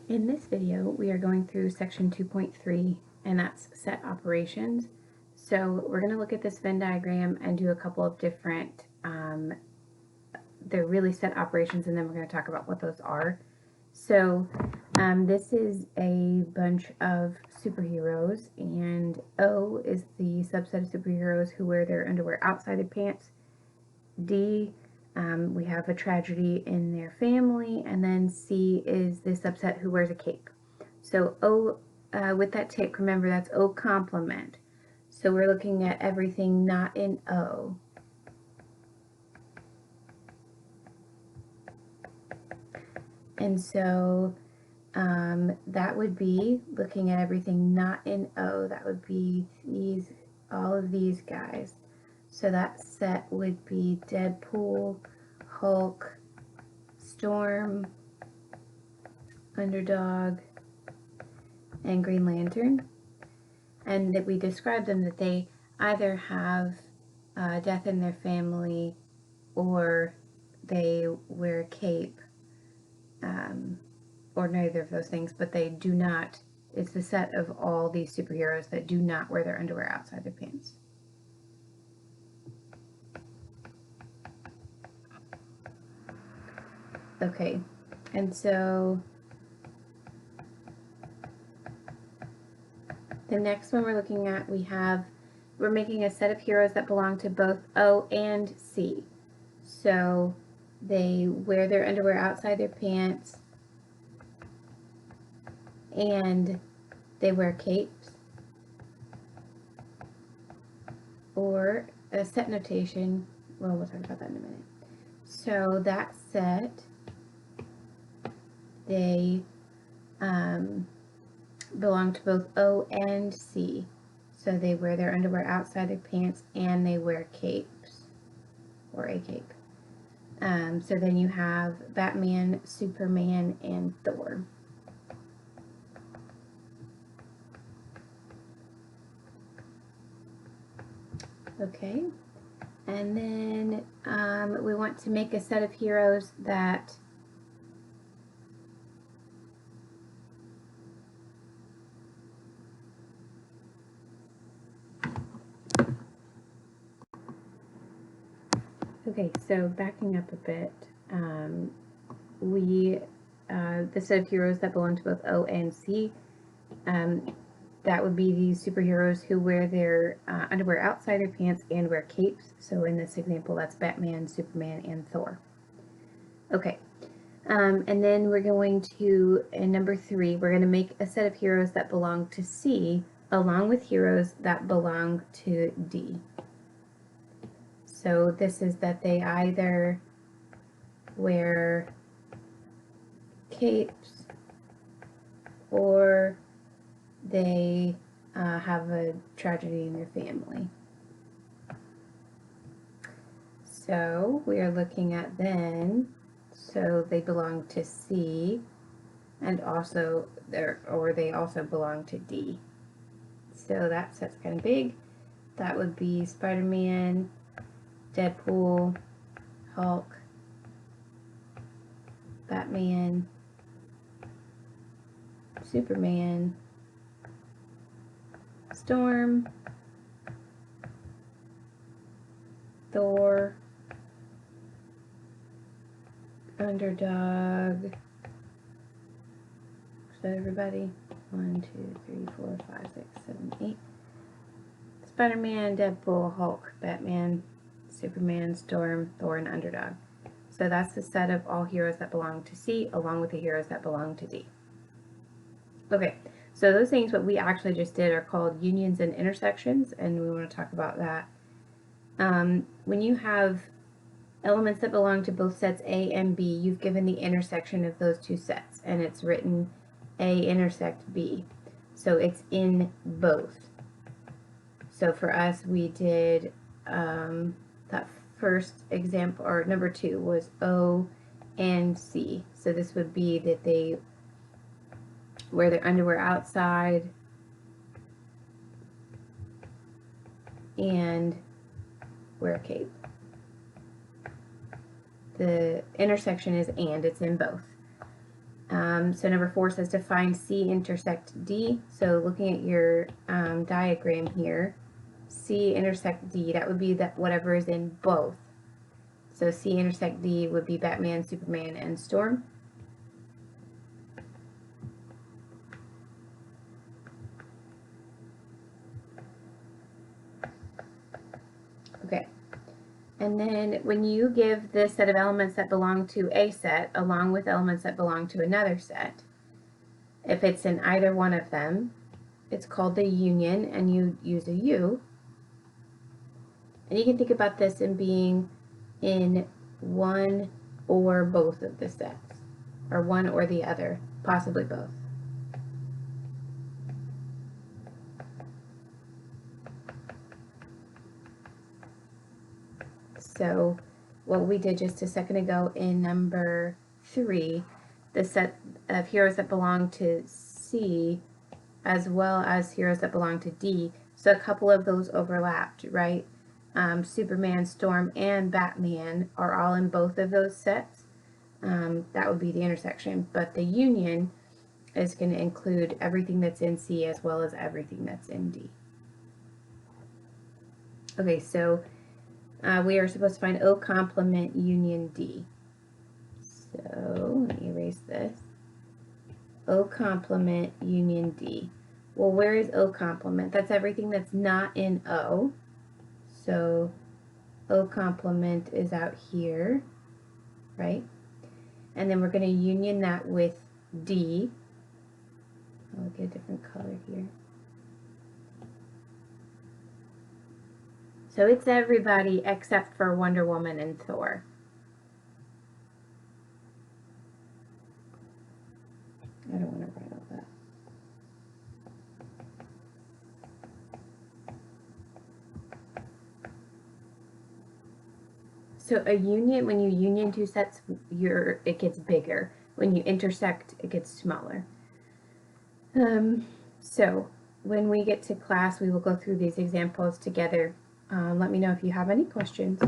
In this video, we are going through section 2.3, and that's set operations. So we're going to look at this Venn diagram and do a couple of different, they're really set operations, and then we're going to talk about what those are. So this is a bunch of superheroes, and O is the subset of superheroes who wear their underwear outside their pants. D, we have a tragedy in their family, and then C is the subset who wears a cape. So O, with that tick, remember that's O complement. So we're looking at everything not in O. And so that would be looking at everything not in O. That would be these, all of these guys. So that set would be Deadpool, Hulk, Storm, Underdog, and Green Lantern. And that we describe them that they either have death in their family or they wear a cape, or neither of those things, but they do not. It's the set of all these superheroes that do not wear their underwear outside their pants. Okay, and so the next one we're looking at, we're making a set of heroes that belong to both O and C. So they wear their underwear outside their pants, and they wear capes, or a set notation. Well, we'll talk about that in a minute. So that set, they belong to both O and C. So they wear their underwear outside their pants, and they wear capes, or a cape. So then you have Batman, Superman, and Thor. Okay, and then we want to make a set of heroes that okay, so backing up a bit, the set of heroes that belong to both O and C, that would be the superheroes who wear their underwear outside their pants and wear capes. So in this example, that's Batman, Superman, and Thor. Okay, and then we're going to, in number 3, we're going to make a set of heroes that belong to C, along with heroes that belong to D. So this is that they either wear capes or they have a tragedy in their family. So we are looking at then, so they belong to C, and also they also belong to D. So that set's kind of big. That would be Spider-Man, Deadpool, Hulk, Batman, Superman, Storm, Thor, Underdog. Is that everybody? 1, 2, 3, 4, 5, 6, 7, 8. Spider-Man, Deadpool, Hulk, Batman, Superman, Storm, Thor, and Underdog. So that's the set of all heroes that belong to C, along with the heroes that belong to D. Okay, so those things, what we actually just did, are called unions and intersections, and we want to talk about that. When you have elements that belong to both sets A and B, you've given the intersection of those two sets, and it's written A intersect B. So it's in both. So for us, we did that first example, or number 2 was O and C. So this would be that they wear their underwear outside and wear a cape. The intersection is and, it's in both. So number 4 says to find C intersect D. So looking at your diagram here, C intersect D, that would be that whatever is in both. So C intersect D would be Batman, Superman, and Storm. Okay. And then when you give this set of elements that belong to a set along with elements that belong to another set, if it's in either one of them, it's called the union, and you use a U. And you can think about this in being in one or both of the sets, or one or the other, possibly both. So what we did just a second ago in number 3, the set of heroes that belong to C as well as heroes that belong to D. So a couple of those overlapped, right? Superman, Storm, and Batman are all in both of those sets. That would be the intersection. But the union is going to include everything that's in C as well as everything that's in D. Okay, so we are supposed to find O complement union D. So let me erase this. O complement union D. Well, where is O complement? That's everything that's not in O. So O complement is out here, right? And then we're going to union that with D. I'll get a different color here. So it's everybody except for Wonder Woman and Thor. I don't want to write all that. So a union, when you union two sets, it gets bigger. When you intersect, it gets smaller. So when we get to class, we will go through these examples together. Let me know if you have any questions.